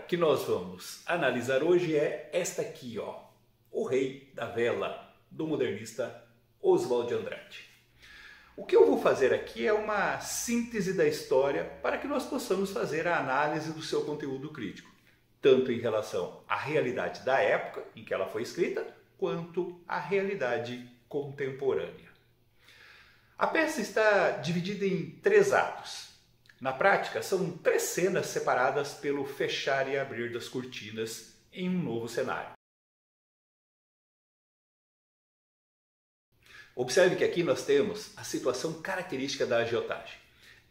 que nós vamos analisar hoje é esta aqui, ó, O Rei da Vela, do modernista Oswald de Andrade. O que eu vou fazer aqui é uma síntese da história para que nós possamos fazer a análise do seu conteúdo crítico, tanto em relação à realidade da época em que ela foi escrita, quanto à realidade contemporânea. A peça está dividida em 3 atos. Na prática, são 3 cenas separadas pelo fechar e abrir das cortinas em um novo cenário. Observe que aqui nós temos a situação característica da agiotagem.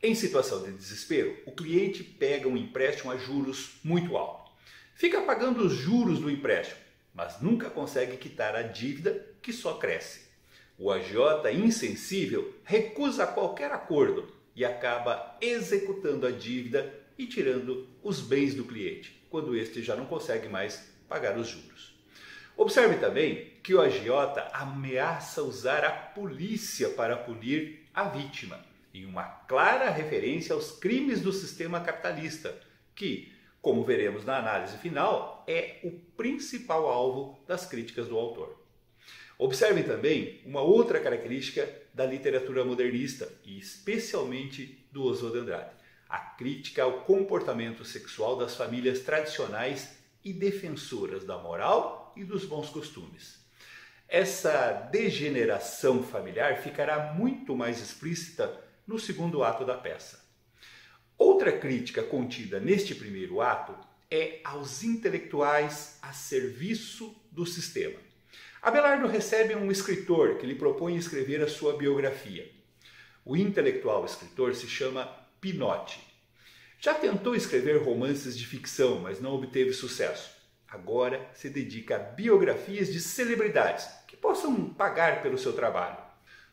Em situação de desespero, o cliente pega um empréstimo a juros muito alto. Fica pagando os juros do empréstimo, mas nunca consegue quitar a dívida, que só cresce. O agiota insensível recusa qualquer acordo e acaba executando a dívida e tirando os bens do cliente, quando este já não consegue mais pagar os juros. Observe também que o agiota ameaça usar a polícia para punir a vítima, em uma clara referência aos crimes do sistema capitalista, que, como veremos na análise final, é o principal alvo das críticas do autor. Observem também uma outra característica da literatura modernista, e especialmente do Oswald de Andrade: a crítica ao comportamento sexual das famílias tradicionais e defensoras da moral e dos bons costumes. Essa degeneração familiar ficará muito mais explícita no segundo ato da peça. Outra crítica contida neste primeiro ato é aos intelectuais a serviço do sistema. Abelardo recebe um escritor que lhe propõe escrever a sua biografia. O intelectual escritor se chama Pinotti. Já tentou escrever romances de ficção, mas não obteve sucesso. Agora se dedica a biografias de celebridades que possam pagar pelo seu trabalho.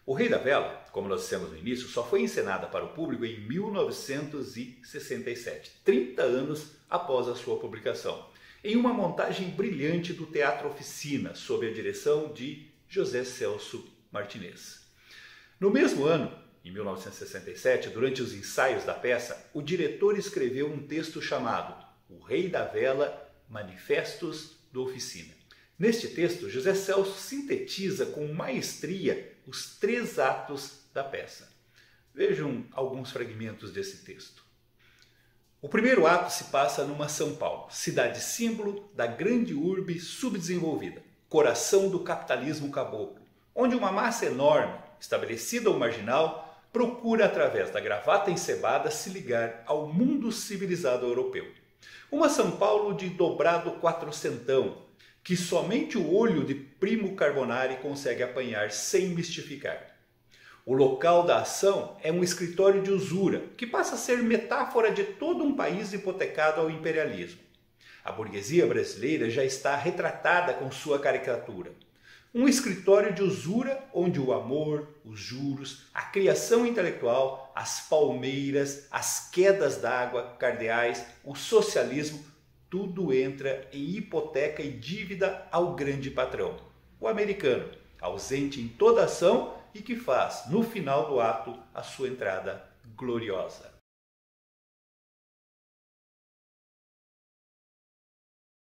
O Rei da Vela, como nós dissemos no início, só foi encenada para o público em 1967, 30 anos após a sua publicação, em uma montagem brilhante do Teatro Oficina, sob a direção de José Celso Martinez. No mesmo ano, em 1967, durante os ensaios da peça, o diretor escreveu um texto chamado O Rei da Vela, Manifestos do Oficina. Neste texto, José Celso sintetiza com maestria os 3 atos da peça. Vejam alguns fragmentos desse texto. O primeiro ato se passa numa São Paulo, cidade símbolo da grande urbe subdesenvolvida, coração do capitalismo caboclo, onde uma massa enorme, estabelecida ou marginal, procura através da gravata encebada se ligar ao mundo civilizado europeu. Uma São Paulo de dobrado quatrocentão, que somente o olho de Primo Carbonari consegue apanhar sem mistificar. O local da ação é um escritório de usura, que passa a ser metáfora de todo um país hipotecado ao imperialismo. A burguesia brasileira já está retratada com sua caricatura. Um escritório de usura onde o amor, os juros, a criação intelectual, as palmeiras, as quedas d'água cardeais, o socialismo, tudo entra em hipoteca e dívida ao grande patrão, o americano, ausente em toda ação e que faz, no final do ato, a sua entrada gloriosa.